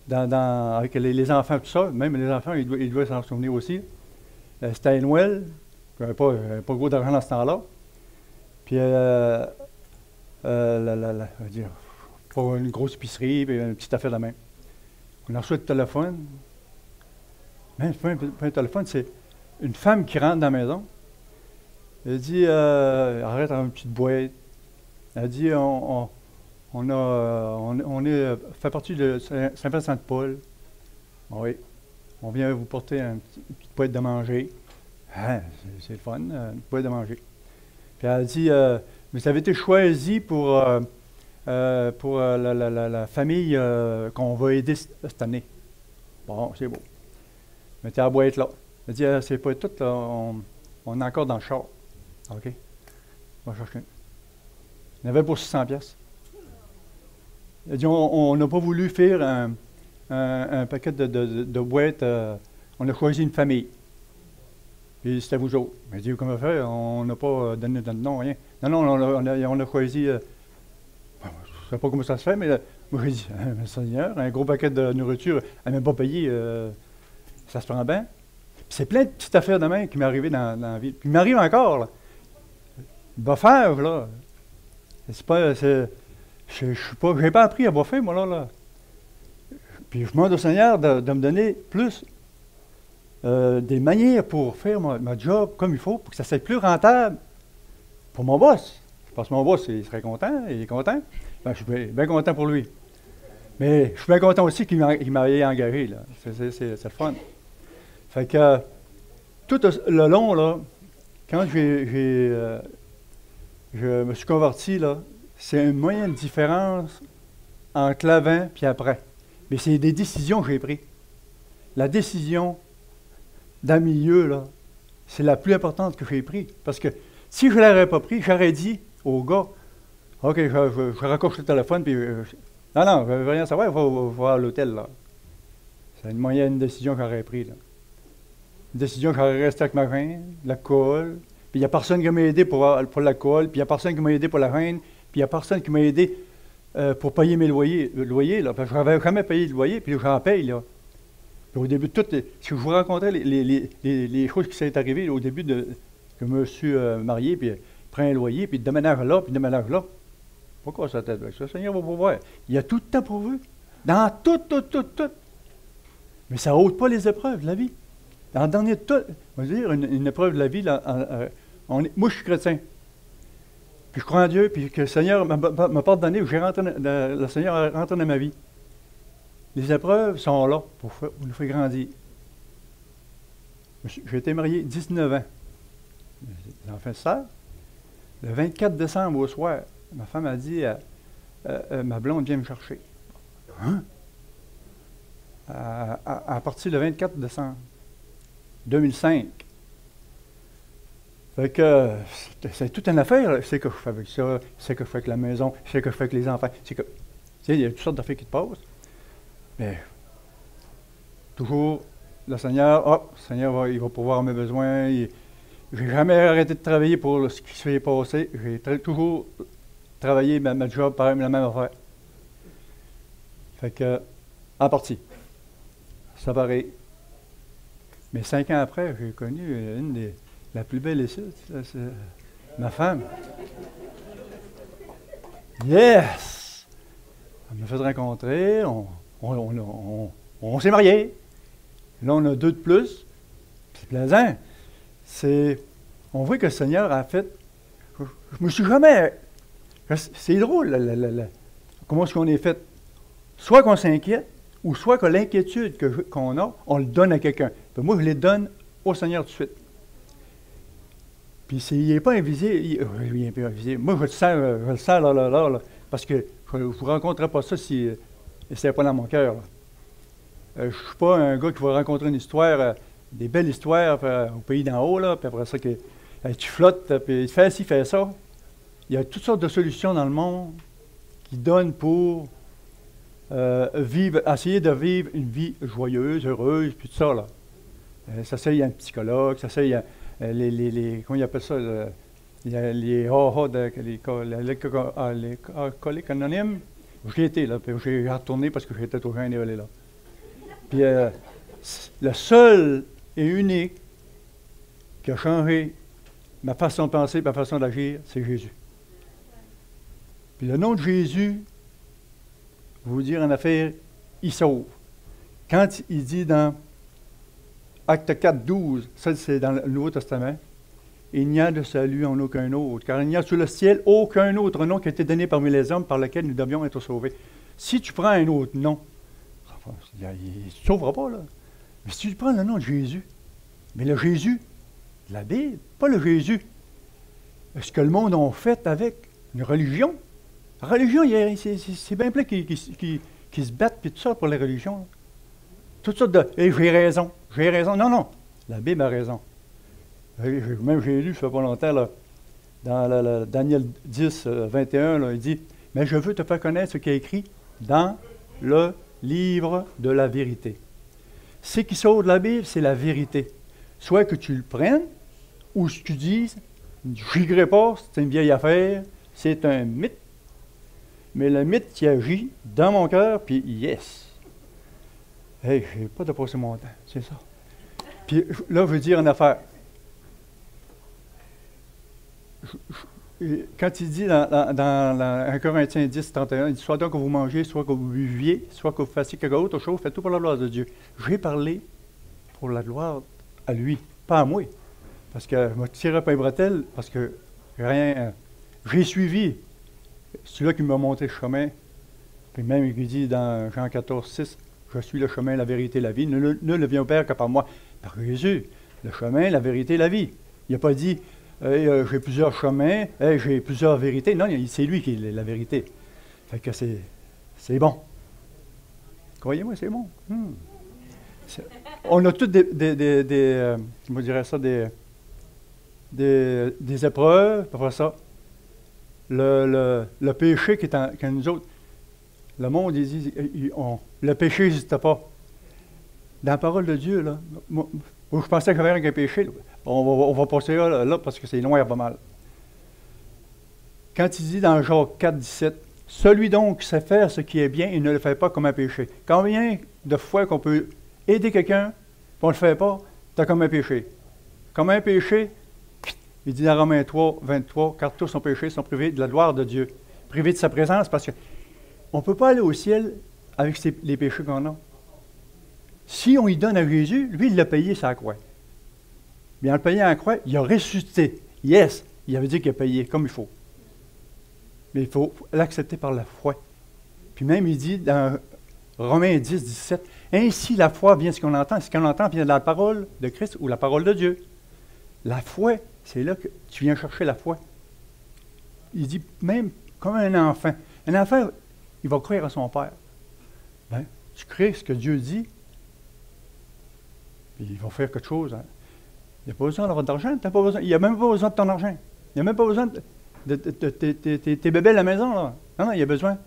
avec les enfants, tout ça, même les enfants, ils doivent s'en souvenir aussi. C'était à Noël, j'avais pas gros d'argent dans ce temps-là. Puis, je veux dire, pas une grosse épicerie, puis une petite affaire de même. On a reçu le téléphone. Même pas un téléphone, c'est une femme qui rentre dans la maison. Elle dit, arrête dans une petite boîte. Elle dit, on fait partie de Saint-Vincent-de-Paul. Oui. On vient vous porter une petite boîte de manger. Ah, c'est le fun, une boîte de manger. Puis elle dit, vous avez été choisi pour la famille qu'on va aider cette année. Bon, c'est beau. Mettez la boîte là. Elle dit, c'est pas tout, là, on est encore dans le char. OK. On va chercher. Il y en avait pour 600 pièces. Il a dit, on n'a pas voulu faire un paquet de boîtes, on a choisi une famille. Puis c'était vous autres. Il dit, comment faire? On n'a pas donné de nom, rien. Non, on a choisi, je ne sais pas comment ça se fait, mais moi j'ai dit, Seigneur, un gros paquet de nourriture, elle n'a même pas payé, ça se prend bien. Puis c'est plein de petites affaires de main qui m'est arrivé dans la vie. Puis il m'arrive encore, là. Boire, là. C'est pas. Je suis pas. J'ai pas appris à boire, moi, là. Puis je demande au Seigneur de me donner plus des manières pour faire ma job comme il faut, pour que ça soit plus rentable pour mon boss. Parce que mon boss, il serait content, il est content. Ben, je suis bien content pour lui. Mais je suis bien content aussi qu'il m'ait engagé, là. C'est le fun. Fait que tout le long, là, quand je me suis converti, là, c'est une moyenne différence entre l'avant et après. Mais c'est des décisions que j'ai prises. La décision d'un milieu, là, c'est la plus importante que j'ai prise. Parce que si je ne l'aurais pas pris, j'aurais dit au gars, OK, je raccroche le téléphone, puis non, je ne veux rien savoir, il faut voir l'hôtel, là. C'est une moyenne décision que j'aurais prise, là. Une décision que j'aurais resté avec ma reine, l'alcool, puis il n'y a personne qui m'a aidé pour l'alcool, puis il n'y a personne qui m'a aidé pour la reine, puis il n'y a personne qui m'a aidé pour payer mes loyers, le loyer, là, parce que je n'avais jamais payé le loyer, puis j'en paye, là. Puis au début de tout, si je vous racontais les choses qui sont arrivées au début que je me suis marié, puis il prend un loyer, puis il déménage là, puis il déménage là. Pourquoi ça t'aide avec ça? Le Seigneur va pouvoir. Il y a tout le temps pourvu. Dans tout. Mais ça n'ôte pas les épreuves de la vie. Dans le dernier tout, on va dire, une épreuve de la vie, là, moi je suis chrétien. Puis je crois en Dieu, puis que le Seigneur m'a pardonné, le Seigneur est rentré dans ma vie. Les épreuves sont là pour nous faire grandir. J'ai été marié 19 ans. J'ai enfants de sœur. Le 24 décembre au soir, ma femme a dit ma blonde vient me chercher. Hein? À partir du 24 décembre 2005. Fait que c'est toute une affaire. C'est que je fais avec ça, c'est que je fais avec la maison, c'est que je fais avec les enfants. C'est que, tu sais, il y a toutes sortes d'affaires qui te passent. Mais toujours, le Seigneur, il va pouvoir mes besoins. Je n'ai jamais arrêté de travailler pour ce qui s'est passé. J'ai toujours travaillé ma job par la même affaire. Fait que, en partie, ça paraît. Mais 5 ans après, j'ai connu la plus belle ici, c'est ma femme. Yes! Elle m'a fait rencontrer, on s'est mariés. Là, on a 2 de plus. C'est plaisant. On voit que le Seigneur a fait. Je me suis jamais. C'est drôle, comment est-ce qu'on est fait. Soit qu'on s'inquiète, ou soit que l'inquiétude qu'on a, on le donne à quelqu'un. Puis moi, je les donne au Seigneur tout de suite. Puis il n'est pas invisible. Il n'est pas invisible. Moi, je le sens là, parce que je ne vous rencontrerai pas ça si ce n'était pas dans mon cœur. Je ne suis pas un gars qui va rencontrer une histoire, des belles histoires au pays d'en haut, là, puis après ça, tu flottes, puis fais ci, fais ça. Il y a toutes sortes de solutions dans le monde qui donnent pour essayer de vivre une vie joyeuse, heureuse, puis tout ça, là. Ça, il y a un psychologue, ça, il y a comment ils appellent ça, il y a les alcooliques anonymes. J'y étais, là, puis j'ai retourné parce que j'étais trop gêné d'aller là. Puis le seul et unique qui a changé ma façon de penser, ma façon d'agir, c'est Jésus. Puis le nom de Jésus, vous dire en affaire, il sauve. Quand il dit dans Acte 4, 12, ça c'est dans le Nouveau Testament, il n'y a de salut en aucun autre, car il n'y a sous le ciel aucun autre nom qui a été donné parmi les hommes par lequel nous devions être sauvés. Si tu prends un autre nom, il ne te sauvera pas, là. Mais si tu prends le nom de Jésus, mais le Jésus de la Bible, pas le Jésus, ce que le monde a fait avec une religion. La religion, c'est bien plein qui se battent puis tout ça pour les religions. Toutes sortes de hey, j'ai raison. Non, la Bible a raison. Même j'ai lu, ça fait pas longtemps, là, dans Daniel 10, 21, là, il dit, mais je veux te faire connaître ce qui est écrit dans le livre de la vérité. Ce qui sort de la Bible, c'est la vérité. Soit que tu le prennes, ou que tu dises, je n'irai pas, c'est une vieille affaire, c'est un mythe. Mais le mythe qui agit dans mon cœur, puis yes. Hey, je n'ai pas dépassé mon temps, c'est ça. Puis là, je veux dire une affaire. Quand il dit dans 1 Corinthiens 10, 31, il dit, soit donc que vous mangez, soit que vous buviez, soit que vous fassiez quelque autre chose, faites tout pour la gloire de Dieu. J'ai parlé pour la gloire à lui, pas à moi. Parce que je me tirais pas les bretelles, parce que rien. J'ai suivi celui-là qui m'a montré le chemin. Puis même il dit dans Jean 14, 6, je suis le chemin, la vérité, la vie. Nul ne vient au Père que par moi. Par Jésus, le chemin, la vérité, la vie. Il n'a pas dit hey, j'ai plusieurs chemins, hey, j'ai plusieurs vérités. Non, c'est lui qui est la vérité. Fait que c'est bon. Croyez-moi, c'est bon. On a tous comment dirais ça, des épreuves, après ça. Le péché qui est en nous autres, le monde, il dit, le péché n'existe pas. Dans la parole de Dieu, là, moi, je pensais qu'il y avait un péché. On va passer là parce que c'est loin pas mal. Quand il dit dans Jacques 4, 17, « Celui donc qui sait faire ce qui est bien, il ne le fait pas comme un péché. » Combien de fois qu'on peut aider quelqu'un, puis on ne le fait pas, c'est comme un péché. Comme un péché, il dit dans Romains 3, 23, « Car tous sont péchés, sont privés de la gloire de Dieu. » Privés de sa présence, parce qu'on ne peut pas aller au ciel avec les péchés qu'on a. Si on y donne à Jésus, lui, il l'a payé sa croix. Bien, en le payant à la croix, il a ressuscité. Yes, il avait dit qu'il a payé comme il faut. Mais il faut l'accepter par la foi. Puis même, il dit dans Romains 10, 17, « Ainsi la foi vient de ce qu'on entend. Ce qu'on entend vient de la parole de Christ ou la parole de Dieu. » La foi, c'est là que tu viens chercher la foi. Il dit même comme un enfant. Un enfant, il va croire à son père. Ben, tu crées ce que Dieu dit, puis il va faire quelque chose. Hein. Il n'y a pas besoin d'avoir d'argent. Il n'y a même pas besoin de ton argent. Il n'y a même pas besoin de tes bébés à la maison. Là. Non, il y a besoin de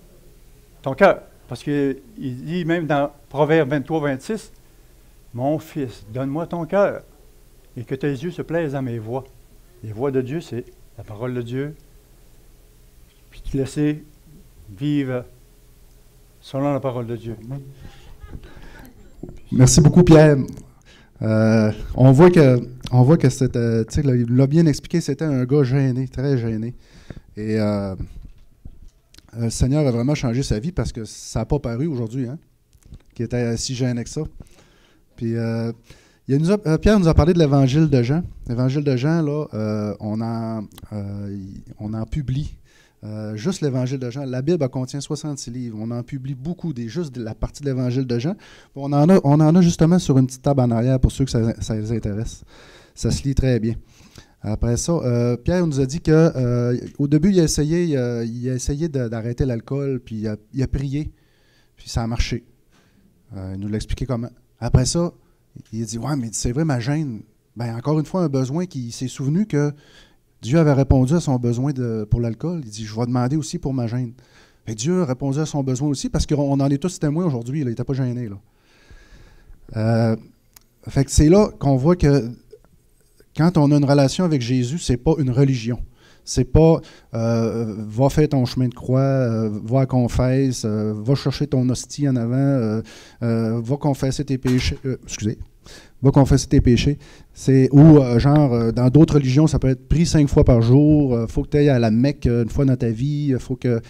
ton cœur. Parce qu'il dit même dans Proverbe 23, 26, « Mon fils, donne-moi ton cœur, et que tes yeux se plaisent à mes voies. » Les voies de Dieu, c'est la parole de Dieu. Puis te laisser vivre selon la parole de Dieu. Merci beaucoup, Pierre. On voit que c'était, tu sais, il l'a bien expliqué, c'était un gars gêné, très gêné. Et le Seigneur a vraiment changé sa vie parce que ça n'a pas paru aujourd'hui, hein, qu'il était si gêné que ça. Puis Pierre nous a parlé de l'Évangile de Jean. L'Évangile de Jean, là, on en publie. Juste l'Évangile de Jean. La Bible contient 66 livres. On en publie beaucoup, juste la partie de l'Évangile de Jean. On en a justement sur une petite table en arrière pour ceux que ça les intéresse. Ça se lit très bien. Après ça, Pierre nous a dit qu'au début, il a essayé d'arrêter l'alcool, puis il a prié, puis ça a marché. Il nous l'a expliqué comment. Après ça, il a dit « Ouais, mais c'est vrai, ma gêne. » Ben, encore une fois, un besoin qui s'est souvenu que Dieu avait répondu à son besoin pour l'alcool. Il dit « Je vais demander aussi pour ma gêne. » Et Dieu a répondu à son besoin aussi parce qu'on en est tous témoins aujourd'hui. Il n'était pas gêné. Là. Fait que c'est là qu'on voit que quand on a une relation avec Jésus, c'est pas une religion. C'est pas va faire ton chemin de croix, va à confesse, va chercher ton hostie en avant, va confesser tes péchés. Va confesser tes péchés. Dans d'autres religions, ça peut être pris 5 fois par jour, faut que tu ailles à la Mecque une fois dans ta vie, faut que.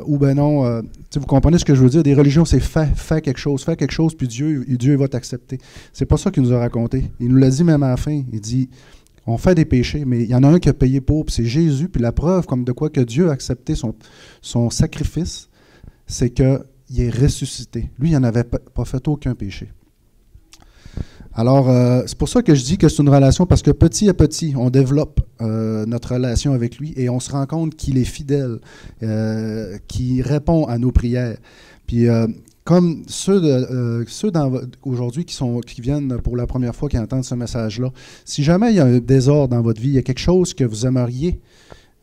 Ou ben non, vous comprenez ce que je veux dire? Des religions, c'est fais quelque chose, puis Dieu va t'accepter. C'est pas ça qu'il nous a raconté. Il nous l'a dit même à la fin. Il dit, on fait des péchés, mais il y en a un qui a payé pour, puis c'est Jésus, puis la preuve comme de quoi que Dieu a accepté son sacrifice, c'est qu'il est ressuscité. Lui, il n'en avait pas fait aucun péché. Alors, c'est pour ça que je dis que c'est une relation, parce que petit à petit, on développe notre relation avec lui et on se rend compte qu'il est fidèle, qu'il répond à nos prières. Puis, comme ceux aujourd'hui qui viennent pour la première fois, qui entendent ce message-là, si jamais il y a un désordre dans votre vie, il y a quelque chose que vous aimeriez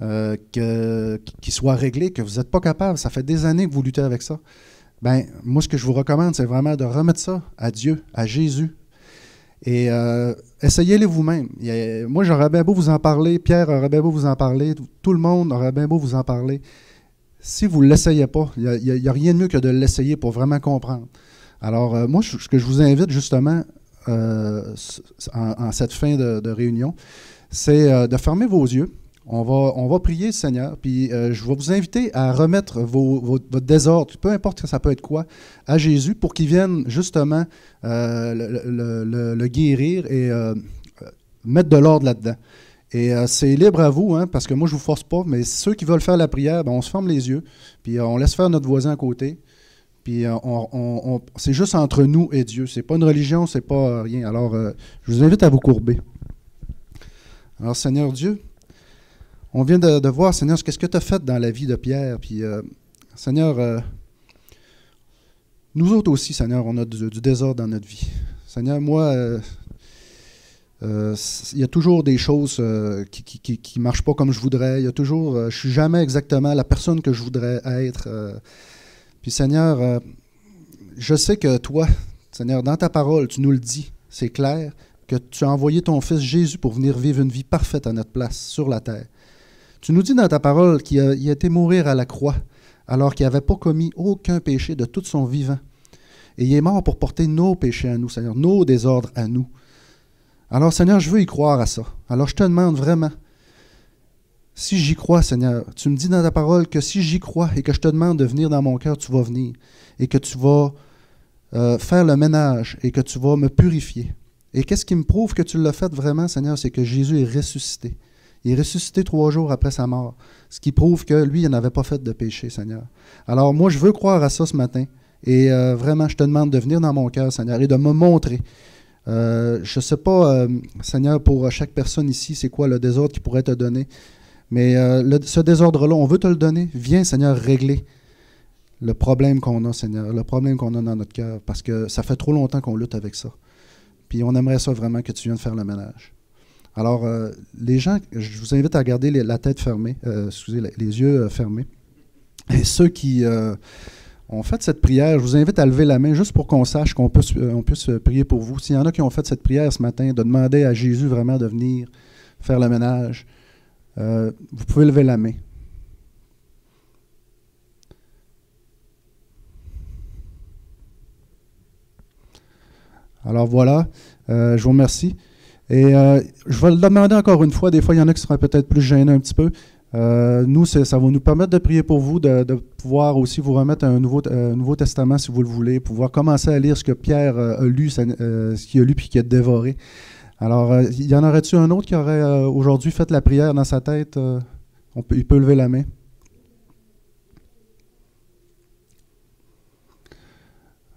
qui soit réglé, que vous n'êtes pas capable, ça fait des années que vous luttez avec ça, ben moi, ce que je vous recommande, c'est vraiment de remettre ça à Dieu, à Jésus. Et essayez-les vous-même. Moi, j'aurais bien beau vous en parler, Pierre aurait bien beau vous en parler, tout le monde aurait bien beau vous en parler. Si vous ne l'essayez pas, il n'y a rien de mieux que de l'essayer pour vraiment comprendre. Alors, moi, ce que je vous invite justement en cette fin de réunion, c'est de fermer vos yeux. On va prier le Seigneur, puis je vais vous inviter à remettre votre désordre, peu importe que ça peut être quoi, à Jésus pour qu'il vienne justement le guérir et mettre de l'ordre là-dedans. Et c'est libre à vous, hein, parce que moi je ne vous force pas, mais ceux qui veulent faire la prière, ben, on se ferme les yeux, puis on laisse faire notre voisin à côté, puis c'est juste entre nous et Dieu. C'est pas une religion, c'est pas rien. Alors, je vous invite à vous courber. Alors, Seigneur Dieu, on vient de voir, Seigneur, qu'est-ce que tu as fait dans la vie de Pierre. Puis, Seigneur, nous autres aussi, Seigneur, on a du désordre dans notre vie. Seigneur, moi, il y a toujours des choses qui ne marchent pas comme je voudrais. Il y a toujours, je ne suis jamais exactement la personne que je voudrais être. Puis, Seigneur, je sais que toi, Seigneur, dans ta parole, tu nous le dis, c'est clair, que tu as envoyé ton Fils Jésus pour venir vivre une vie parfaite à notre place sur la terre. Tu nous dis dans ta parole qu'il a été mourir à la croix alors qu'il n'avait pas commis aucun péché de tout son vivant. Et il est mort pour porter nos péchés à nous, Seigneur, nos désordres à nous. Alors, Seigneur, je veux y croire à ça. Alors, je te demande vraiment, si j'y crois, Seigneur, tu me dis dans ta parole que si j'y crois et que je te demande de venir dans mon cœur, tu vas venir et que tu vas faire le ménage et que tu vas me purifier. Et qu'est-ce qui me prouve que tu l'as fait vraiment, Seigneur, c'est que Jésus est ressuscité. Il est ressuscité 3 jours après sa mort, ce qui prouve que lui, il n'avait pas fait de péché, Seigneur. Alors moi, je veux croire à ça ce matin, et vraiment, je te demande de venir dans mon cœur, Seigneur, et de me montrer. Je ne sais pas, Seigneur, pour chaque personne ici, c'est quoi le désordre qu'il pourrait te donner, mais ce désordre-là, on veut te le donner. Viens, Seigneur, régler le problème qu'on a, Seigneur, le problème qu'on a dans notre cœur, parce que ça fait trop longtemps qu'on lutte avec ça. Puis on aimerait ça vraiment que tu viennes faire le ménage. Alors, les gens, je vous invite à garder la tête fermée, les yeux fermés. Et ceux qui ont fait cette prière, je vous invite à lever la main juste pour qu'on sache qu'on puisse prier pour vous. S'il y en a qui ont fait cette prière ce matin, de demander à Jésus vraiment de venir faire le ménage, vous pouvez lever la main. Alors voilà, je vous remercie. Et je vais le demander encore une fois. Des fois, il y en a qui seraient peut-être plus gênés un petit peu. Nous, ça va nous permettre de prier pour vous, de pouvoir aussi vous remettre un Nouveau Testament, si vous le voulez, pouvoir commencer à lire ce que Pierre a lu, ce qu'il a lu puis qu'il a dévoré. Alors, il y en aurait-tu un autre qui aurait aujourd'hui fait la prière dans sa tête? Il peut lever la main.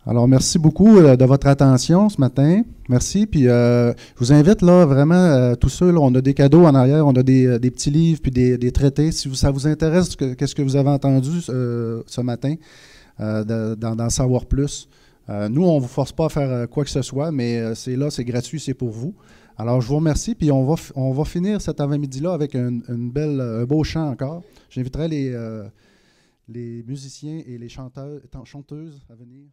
Alors, merci beaucoup de votre attention ce matin. Merci. Puis, je vous invite là vraiment, tous ceux, là, on a des cadeaux en arrière, on a des petits livres puis des traités. Si ça vous intéresse, qu'est-ce que vous avez entendu ce matin, d'en savoir plus. Nous, on ne vous force pas à faire quoi que ce soit, mais c'est là, c'est gratuit, c'est pour vous. Alors, je vous remercie. Puis, on va finir cet avant-midi-là avec un beau chant encore. J'inviterai les musiciens et les chanteuses à venir.